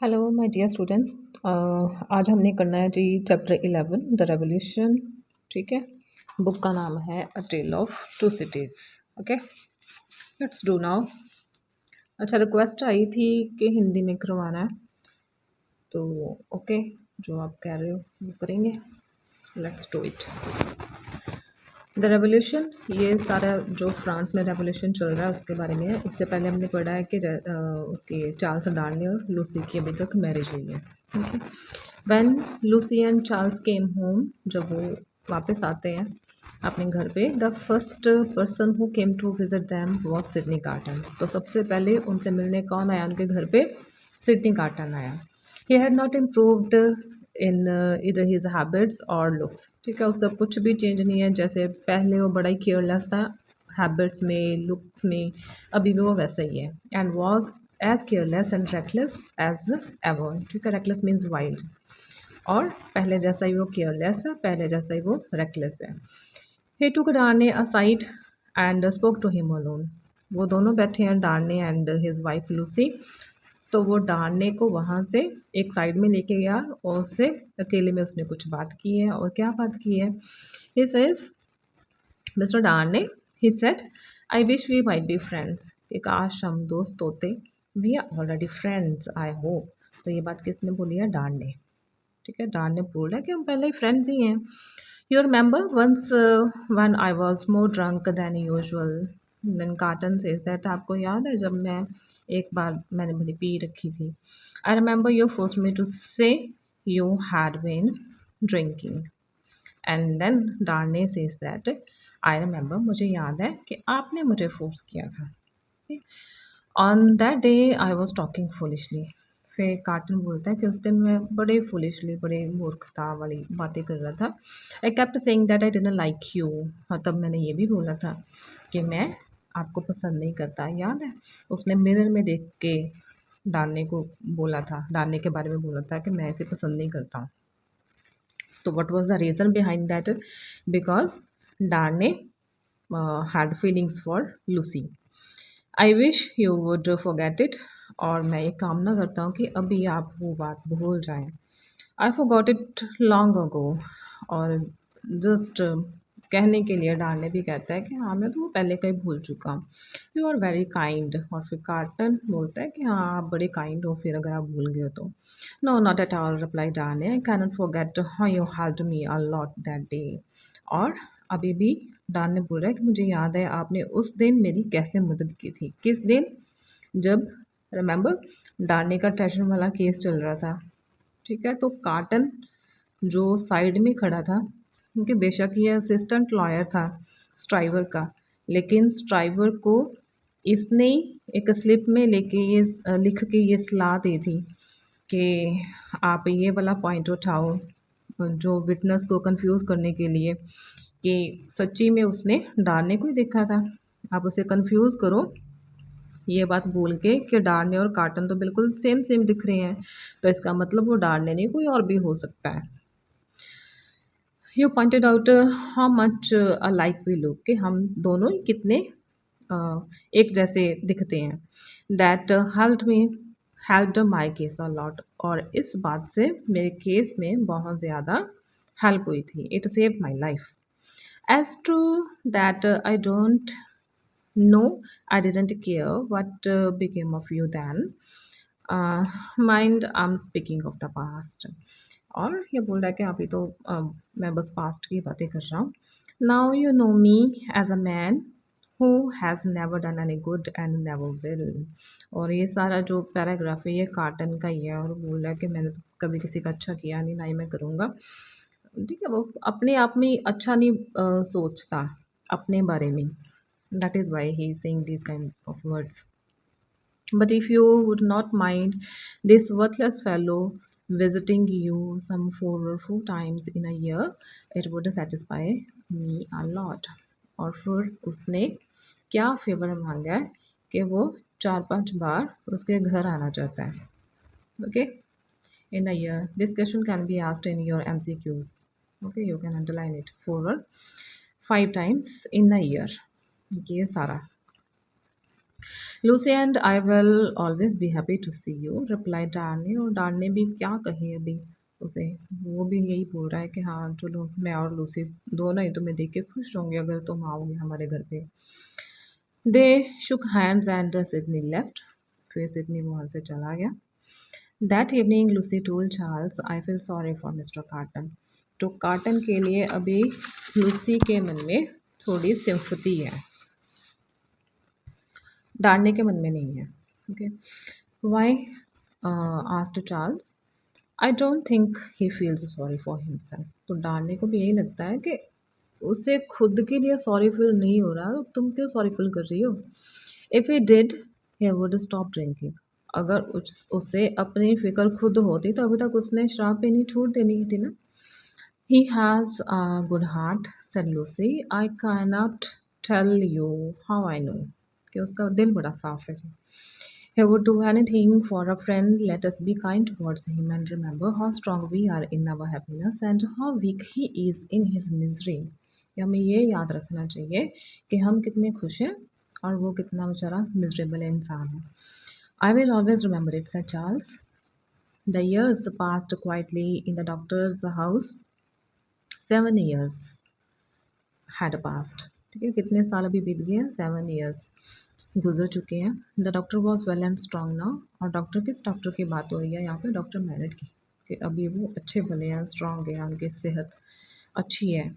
Hello my dear students. आज हमने करना है जी चैप्टर 11 द रेवोल्यूशन। ठीक है, बुक का नाम है a tale of two cities. Okay, let's do now. अच्छा, रिक्वेस्ट आई थी कि हिंदी में करवाना है, तो ओके, जो आप कह रहे हो वो करेंगे। Let's do it. The revolution, ये सारा जो फ्रांस में रेवोल्यूशन चल रहा है उसके बारे में है। इससे पहले हमने पढ़ा है कि उसके चार्ल्स डार्नी और लूसी की अभी तक मैरिज हुई है। ठीक है, when Lucie and Charles came home, जब वो वापस आते हैं अपने घर पे, the first person who came to visit them was Sydney Carton. तो सबसे पहले उनसे मिलने कौन आया उनके घर पे? सिडनी कार्टन आया। ही हैड नॉट इम्प्रूव्ड इन इधर हिज हैबिट्स और लुक्स। ठीक है, उसका कुछ भी चेंज नहीं है। जैसे पहले वो बड़ा ही केयरलेस था हैबिट्स में, लुक्स में, अभी भी वो वैसा ही है। And was as careless and reckless as ever. ठीक है, रेकलेस मीन्स वाइल्ड, और पहले जैसा ही वो केयरलेस है, पहले जैसा ही वो रेकलेस है। He took Darnay aside and spoke to him alone. वो दोनों बैठे हैं, Darnay and his wife Lucy. तो वो डार्ने को वहाँ से एक साइड में लेके गया और उससे अकेले में उसने कुछ बात की है। और क्या बात की है? He says, mister Darnay, he said, I wish we might be friends. कि काश हम दोस्त होते। We are already friends I hope. तो ये बात किसने बोली है? डार्ने। ठीक है, डार्ने बोल रहा है कि हम पहले ही फ्रेंड्स ही हैं। You remember once when I was more drunk than usual. Then Carton says that, आपको याद है जब मैं एक बार मैंने बड़ी पी रखी थी। I remember you forced me to say you had been drinking. And then Darnay says that, I remember, मुझे याद है कि आपने मुझे फोर्स किया था। On that day I was talking foolishly. फिर कार्टन बोलता है कि उस दिन मैं बड़े फुलिशली, बड़े मूर्खता वाली बातें कर रहा था। I kept saying that I didn't like you. और तब मैंने ये भी बोला था कि मैं आपको पसंद नहीं करता। याद है, उसने मिरर में देख के डालने को बोला था, डालने के बारे में बोला था कि मैं इसे पसंद नहीं करता हूँ। तो what was the reason behind that? Because Darnay had feelings for Lucy. I wish you would forget it. और मैं ये कामना करता हूँ कि अभी आप वो बात भूल जाएं। I forgot it long ago. और जस्ट कहने के लिए डालने भी कहता है कि हाँ, मैं तो वो पहले का ही भूल चुका हूँ। You are very kind. और फिर कार्टन बोलता है कि हाँ, आप बड़े काइंड हो फिर, अगर आप भूल गए हो तो। No, not at all, replied Darnay, I can not forget how you helped me a lot that day. और अभी भी डान ने बोला है कि मुझे याद है आपने उस दिन मेरी कैसे मदद की थी। किस दिन? जब, रिमेंबर, डाने का ट्रेजर वाला केस चल रहा था। ठीक है, तो कार्टन जो साइड में खड़ा था, क्योंकि बेशक ये असिस्टेंट लॉयर था स्ट्राइवर का, लेकिन स्ट्राइवर को इसने एक स्लिप में लेके ये लिख के ये सलाह दी थी कि आप ये वाला पॉइंट उठाओ, जो विटनेस को कंफ्यूज करने के लिए, कि सच्ची में उसने डार्ने को ही देखा था। आप उसे कंफ्यूज करो ये बात बोल के कि डार्ने और कार्टन तो बिल्कुल सेम सेम दिख रहे हैं, तो इसका मतलब वो डार्ने नहीं, कोई और भी हो सकता है। You pointed out how much alike we look, कि हम दोनों ही कितने एक जैसे दिखते हैं। That helped my case a lot. और इस बात से मेरे केस में बहुत ज़्यादा हेल्प हुई थी। It saved my life. As true that I don't know, I didn't care what became of you then. Mind, I'm speaking of the past. और ये बोल रहा है कि अभी तो मैं बस पास्ट की बातें कर रहा हूँ। Now you know me as a man who has never done any good and never will. और ये सारा जो पैराग्राफ है ये कार्टन का ही है, और बोल रहा है कि मैंने तो कभी किसी का अच्छा किया नहीं, ना ही मैं करूँगा। ठीक है, वो अपने आप में अच्छा नहीं सोचता अपने बारे में। That is why he is saying this kind of words. But if you would not mind this worthless fellow visiting you some 4 times in a year, it would satisfy me a lot. और फिर उसने क्या favour मांगा है कि वो 4-5 बार उसके घर आना चाहता है। Okay, in a year. This question can be asked in your MCQs. Okay, you can underline it 4 or 5 times in a year. ये सारा Lucy and I will always be happy to see you, replied Darnay. और Darnay भी क्या कहे अभी उसे, वो भी यही बोल रहा है कि हाँ चलो मैं और लूसी दोनों ही तुम्हें देख के खुश होंगे अगर तुम आओगे हमारे घर पे। दे शुक हैंड्स एंड सिडनी लेफ्ट, फिर सिडनी वहाँ से चला गया। That evening Lucy told Charles I feel sorry for mister carton. तो कार्टन के लिए अभी लूसी के मन में थोड़ी सिंपैथी है, डार्नी के मन में नहीं है। Okay, why asked Charles. I don't think he feels sorry for himself. तो डार्नी को भी यही लगता है कि उसे खुद के लिए सॉरी फील नहीं हो रहा, तो तुम क्यों सॉरी फील कर रही हो। If he did he would stop drinking. अगर उसे अपनी फिक्र खुद होती तो अभी तक उसने शराब पीनी छोड़ देनी थी ना। He has a good heart said Lucie, I can not tell you how I know, कि उसका दिल बड़ा साफ है। He would do anything for a friend. Let us be kind towards him and remember how strong we are in our happiness and how weak he is in his misery. या हमें ये याद रखना चाहिए कि हम कितने खुश हैं और वो कितना बेचारा मिजरेबल इंसान है। I will always remember it, said Charles. The years passed quietly in the doctor's house. 7 years had passed. ठीक है, कितने साल अभी बीत गए हैं? 7 years गुजर चुके हैं। The doctor was well and strong now. और डॉक्टर किस डॉक्टर की बात हो रही है यहाँ पे? डॉक्टर मैनट की, कि अभी वो अच्छे भले हैं, स्ट्रॉन्ग है, उनकी सेहत अच्छी है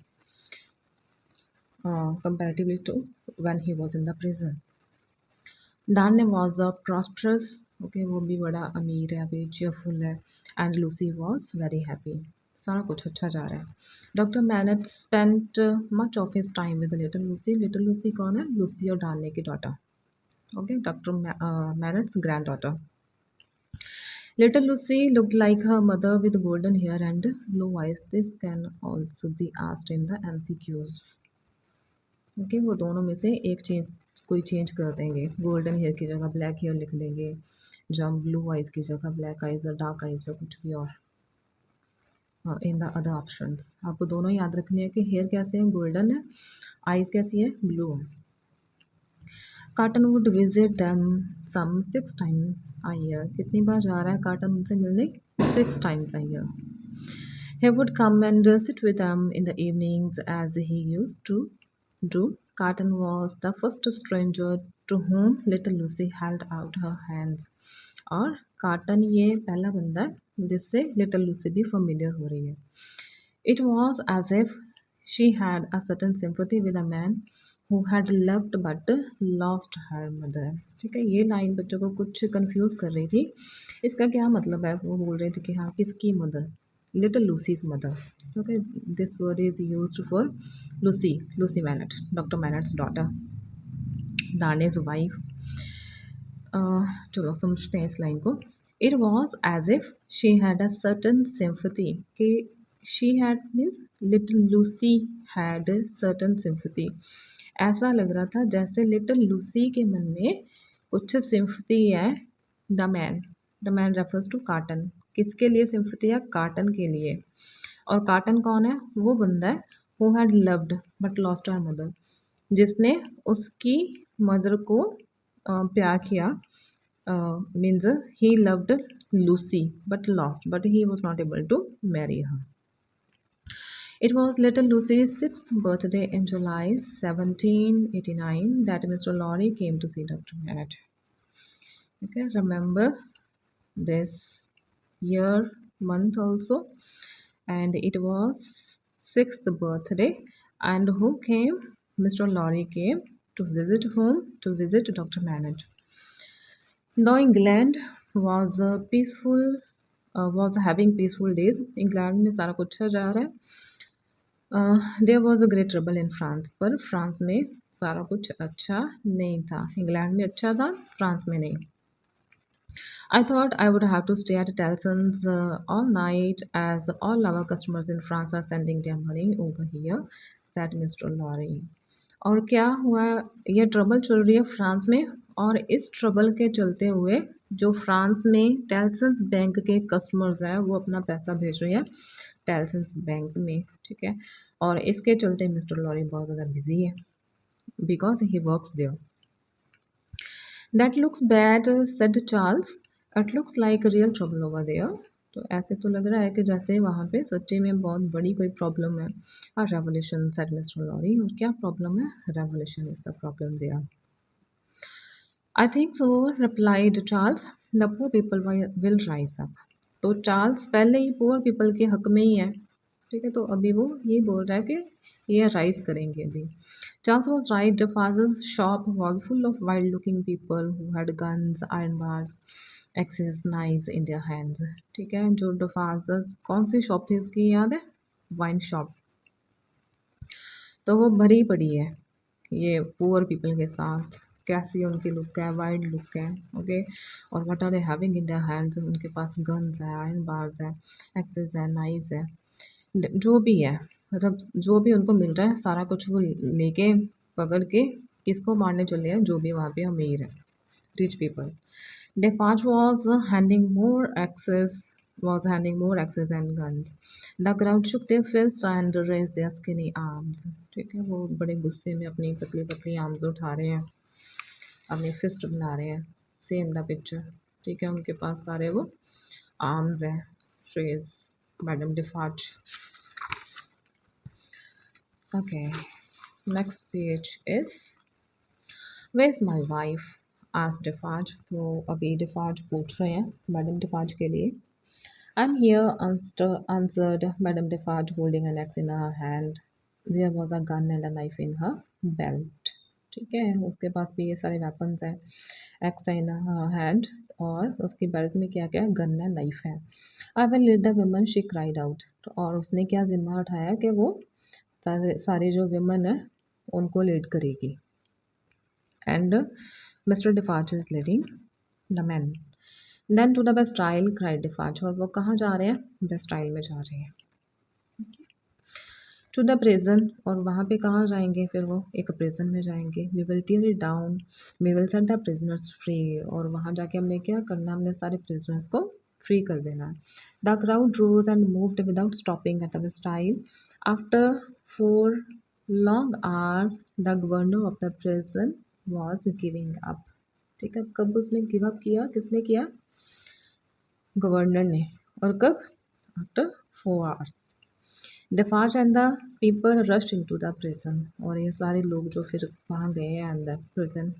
comparatively to when he was in the prison. Darnay was a prosperous, okay, वो भी बड़ा अमीर है, अभी चेयरफुल है। And Lucy was very happy, सारा कुछ अच्छा जा रहा है। Doctor Manette spent much of his time with little Lucy. Little Lucy कौन है? लूसी और डार्ने की daughter, okay, Dr. Mannett's granddaughter. Little Lucy looked like her mother with golden hair and blue eyes. This can also be asked in the MCQs. Okay, वो दोनों में से एक change, कोई चेंज कर देंगे। गोल्डन हेयर की जगह ब्लैक हेयर लिख देंगे, जब ब्लू आइज की जगह ब्लैक आइज, डार्क आइज, या कुछ भी और इन द अदर ऑप्शंस। आपको दोनों याद रखनी है कि हेयर कैसे है? गोल्डन है। आइज कैसी है? ब्लू है। Carton would visit them some 6 times a year। कितनी बार जा रहा है कार्टन उनसे मिलने? 6 times a year। He would come and sit with them in the evenings as he used to do। Carton was the first stranger to whom little Lucy held out her hands। और carton ये पहला बंदा है जिससे little Lucy भी familiar हो रही है। It was as if she had a certain sympathy with a man who had loved but lost her mother। ठीक है, ये लाइन बच्चों को कुछ कंफ्यूज कर रही थी। इसका क्या मतलब है? वो बोल रहे थे कि हाँ किसकी mother? Little Lucy's mother. Okay, this word is used for Lucy, Lucy Manette, doctor Manette's daughter, Darnay's wife. चलो समझते हैं इस लाइन को। It was as if she had a certain sympathy, कि she had means little Lucy had certain sympathy. ऐसा लग रहा था जैसे लिटिल लूसी के मन में कुछ सिंपैथी है। The man refers to Carton. किसके लिए सिंपैथी है? कार्टन के लिए। और कार्टन कौन है? वो बंदा है who had loved but lost her mother, जिसने उसकी मदर को प्यार किया। Means he loved Lucy but lost, but he was not able to marry her. It was little Lucy's 6th birthday in July 1789 that Mr. Lorry came to see Dr. Manette. Okay, remember this year, month also, and it was 6th birthday. And who came? Mr. Lorry came to visit whom? To visit Dr. Manette. Though England was peaceful, was having peaceful days, England में सारा कुछ अच्छा जा रहा है। There was a great trouble in France, पर France में सारा कुछ अच्छा नहीं था। इंग्लैंड में अच्छा था, फ्रांस में नहीं। I thought I would have to stay at Tellson's all night as all our customers in France are sending their money over here, said Mr. Lorry. और क्या हुआ? ये ट्रबल चल रही है फ्रांस में, और इस ट्रबल के चलते हुए जो फ्रांस में टेल्सन्स बैंक के कस्टमर्स हैं वो अपना पैसा भेज रहे हैं टेल्सन्स बैंक में। ठीक है, और इसके चलते मिस्टर लॉरी बहुत ज़्यादा बिजी है, because he works there. That looks bad said Charles, it looks like real trouble over there. तो ऐसे तो लग रहा है कि जैसे वहाँ पे सच्ची में बहुत बड़ी कोई प्रॉब्लम है। A revolution said mister Lorry, और क्या प्रॉब्लम है? Revolution is the problem there. I think so replied Charles, the poor people will rise up. तो चार्ल्स पहले ही पुअर पीपल के हक में ही है, ठीक है, तो अभी वो ये बोल रहा है कि ये राइज करेंगे अभी। Charles was right, the father's shop was full of wild looking people who had guns, iron bars, axes, knives in their hands. ठीक है, जो द फादर्स, कौन सी शॉप थी उसकी याद है? Wine shop. तो वो भरी पड़ी है ये पुअर पीपल के साथ। कैसी उनकी लुक है? वाइड लुक है, ओके। और what are they having in their hands? उनके पास गन्स है, आयरन बार्स है, एक्सेस है, नाइव्स है, जो भी है, मतलब जो भी उनको मिल रहा है सारा कुछ वो लेके पकड़ के किसको मारने चले हैं? जो भी वहाँ पे अमीर है, rich people. Defarge was handing more axes and guns. The crowd shook their fists and raised their skinny arms. ठीक है, वो बड़े गुस्से में अपनी पतली पतली आर्म्स उठा रहे हैं, अपनी फिस्ट बना रहे हैं। सी इन द पिक्चर, ठीक है, उनके पास सारे वो आर्म्स हैं। Raise madame Defarge. Okay, next page is where's my wife? asked Defarge। तो अभी डिफार्ज पूछ रहे हैं मैडम डिफार्ज के लिए। I'm here, answered Madame Defarge, holding an axe in her hand. There was a gun and a knife in her belt. ठीक है, उसके पास भी ये सारे वेपन्स हैं, एक्स इन हैंड, और उसकी बेल्ट में क्या क्या है? गन है, नाइफ है। I will lead the woman, she cried out. तो और उसने क्या जिम्मा उठाया कि वो सारी जो विमन है उनको लीड करेगी। And mister Defarge is leading the man. Then to the Bastille, cried Defarge. और वो कहाँ जा रहे हैं? बेस्टाइल में जा रहे हैं। टू द प्रिजन, और वहाँ पे कहाँ जाएंगे फिर? वो एक प्रिजन में जाएंगे। We will tear it down, we will set the prisoners free. और वहाँ जाके हमने क्या करना? हमने सारे प्रिजनर्स को फ्री कर देना है। The crowd rose and moved without stopping at the Bastille. After 4 long hours the governor of the prison was giving up. ठीक है, कब उसने गिव अप किया? किसने किया? गवर्नर ने। और कब? After 4 hours. Defarge and the people rushed into the prison. और ये सारे लोग जो फिर वहाँ गए हैं अंदर prison.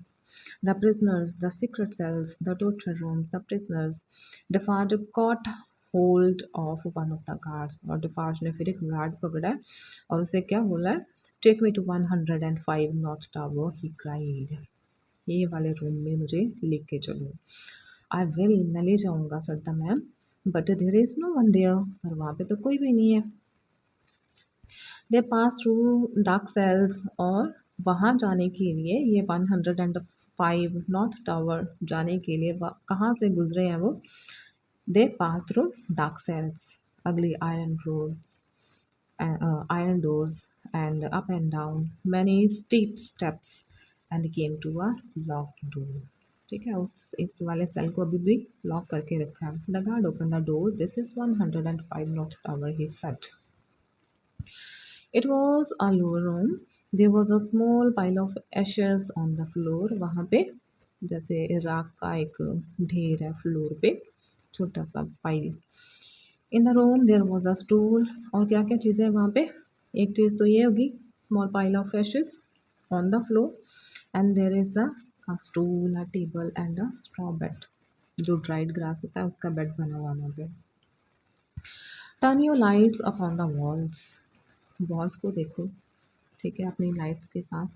The prisoners, the secret cells, the torture rooms, the prisoners. Defarge caught hold of one of the guards. और डिफार्ज ने फिर एक गार्ड पकड़ा है और उसे क्या बोला है? Take me to 105 north tower, he cried. ये वाले रूम में मुझे लेके चलो। आई विल, मैं ले जाऊंगा said the man, but there is no one there. पर वहाँ पे तो कोई भी नहीं है। They pass through dark cells. और वहाँ जाने के लिए, ये 105 नॉर्थ टावर जाने के लिए कहाँ से गुजरे हैं वो? They pass through dark cells, अगली iron roads, iron doors, and up and down many steep steps, and came to a locked door। ठीक है, इस वाले सेल को अभी भी लॉक करके रखा है। The guard open the door, this is 105 north tower, he said. It was a lower room. There was a small pile of ashes on the floor। वहाँ पे जैसे राख का एक ढेर है फ्लोर पे, छोटा सा pile. In the room there was a stool. और क्या क्या चीज़ें हैं वहाँ पे? एक चीज़ तो ये होगी, small pile of ashes on the floor, and there is a stool, a table and a straw bed. जो ड्राइड ग्रास होता है उसका बेड बना हुआ वहाँ पे। Turn your lights upon the walls. Walls को देखो, ठीक है, अपनी लाइट्स के साथ।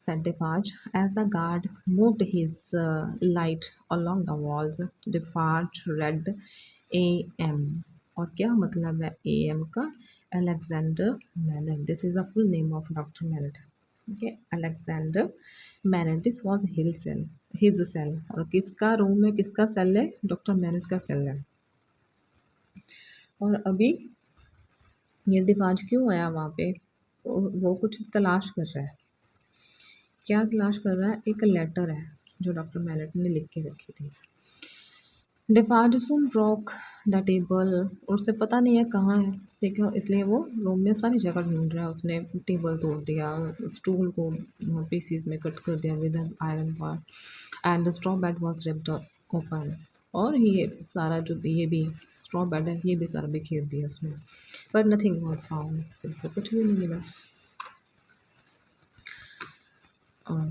said Defarge as the guard moved his light along the walls। Defarge read AM। और क्या मतलब है AM का? Alexander Menen। This is the full name of doctor Manette. Okay, Alexander Manette. This was his cell. और किसका room है? किसका cell है? डॉक्टर मेनेट का सेल है। और अभी ये डिफार्ज क्यों आया वहाँ पे? वो कुछ तलाश कर रहा है। क्या तलाश कर रहा है? एक लेटर है जो डॉक्टर मेनेट ने लिख के रखी थी। डिफार्ज सुन ब्रोक द टेबल। और उसे पता नहीं है कहाँ है, ठीक है, इसलिए वो रूम में सारी जगह ढूंढ रहा है। उसने टेबल तोड़ दिया, स्टूल को पीसीज में कट कर दिया with an iron bar and the straw bed was ripped open. और ये सारा जो ये भी स्ट्रॉ बेड है ये भी सारा बिखेर दिया उसने। बट नथिंग वॉज फाउंड, फिर से कुछ भी नहीं मिला। और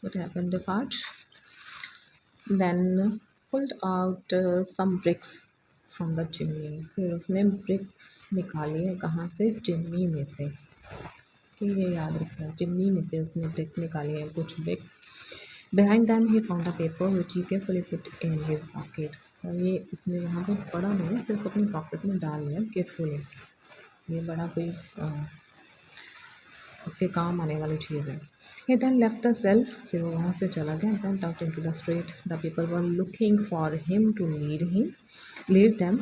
what happened, Defarge then pulled out some bricks from the chimney। फिर उसने ब्रिक्स निकाली है कहाँ से, चिमनी में से। कि ये याद रखना, चिमनी में से उसने ब्रिक्स निकाली है, कुछ BRICS. Behind them he found a paper which he carefully put in his pocket। और ये उसने वहाँ पे पड़ा नहीं, सिर्फ अपनी पॉकेट में डाल लिया केयरफुली। ये बड़ा कोई उसके काम आने वाली चीज़ है। He then left the cell, फिर वो वहाँ से चला गया। Went out into the street, the people were looking for him to lead them।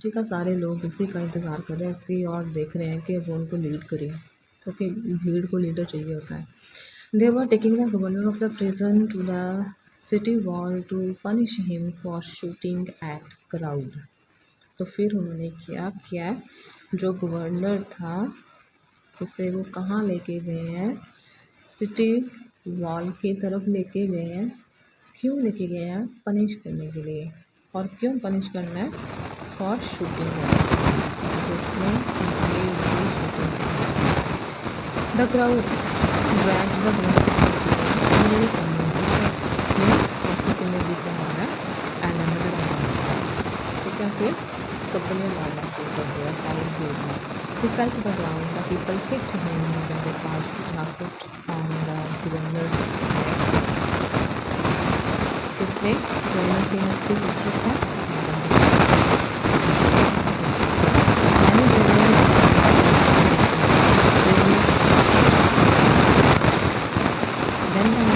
ठीक है, सारे लोग उसी का इंतज़ार कर रहे हैं, उसकी और देख रहे हैं कि वो उनको लीड करे, क्योंकि भीड़ को लीडर चाहिए होता है। They were taking the governor of the prison to the city wall to punish him for shooting at crowd। तो फिर उन्होंने क्या किया, जो गवर्नर था उसे वो कहाँ लेके गए हैं, सिटी वॉल की तरफ लेके गए हैं। क्यों लेके गए हैं, पनिश करने के लिए। और क्यों पनिश करना है, फॉर शूटिंग है, जिसने द क्राउड ड्रैग द ठीक है, फिर सबने मारना शुरू कर दिया सारी भीड़ में। He fell to the ground, the people kicked him when they passed a foot on the governor's neck। किसने, गवर्नर की नस पे कुछ था। Then the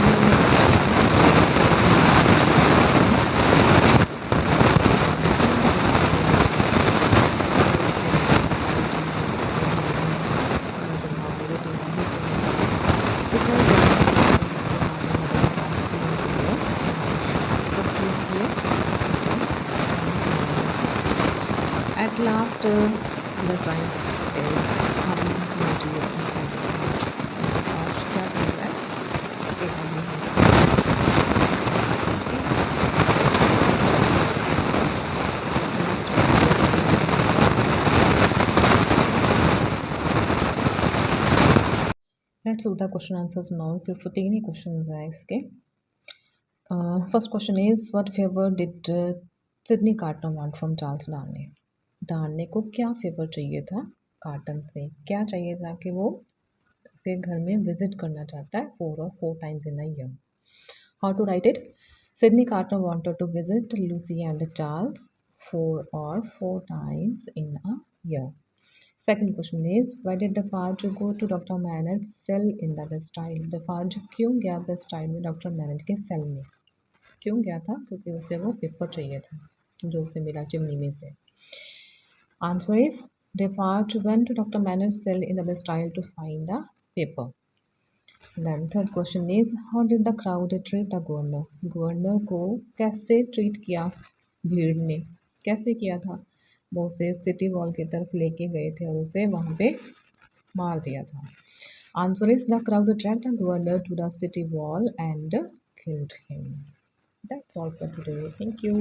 at last the triumph is coming into your inside the heart। और क्या कर रहा है, एक आदमी let's do the question answers now. सिर्फ 3 ही क्वेश्चन हैं इसके। First question is what favour did Sydney Carton want from Charles Darnay. Darnay को क्या फेवर चाहिए था कार्टन से, क्या चाहिए था कि वो उसके घर में विजिट करना चाहता है 4 times in a year। How to write it, Sydney Carton wanted to visit Lucy and Charles 4 times in a year। Second question is why did Defarge go to Dr. Mannett's cell in the West Isle। Defarge क्यों गया waste आइल में doctor MANET के cell में, क्यों गया था, क्योंकि उसे वो पेपर चाहिए था जो उसे मिला चिमनी में से। Answer is Defarge went to Dr. Mannett's cell in the West Isle to find the paper। Then third question is how did the crowd treat the governor। Governor को कैसे ट्रीट किया भीड़ ने, कैसे किया था, वो उसे सिटी वॉल की तरफ लेके गए थे और उसे वहाँ पे मार दिया था। Answer is the crowd dragged the governor to the city wall and killed him। That's all for today. Thank you.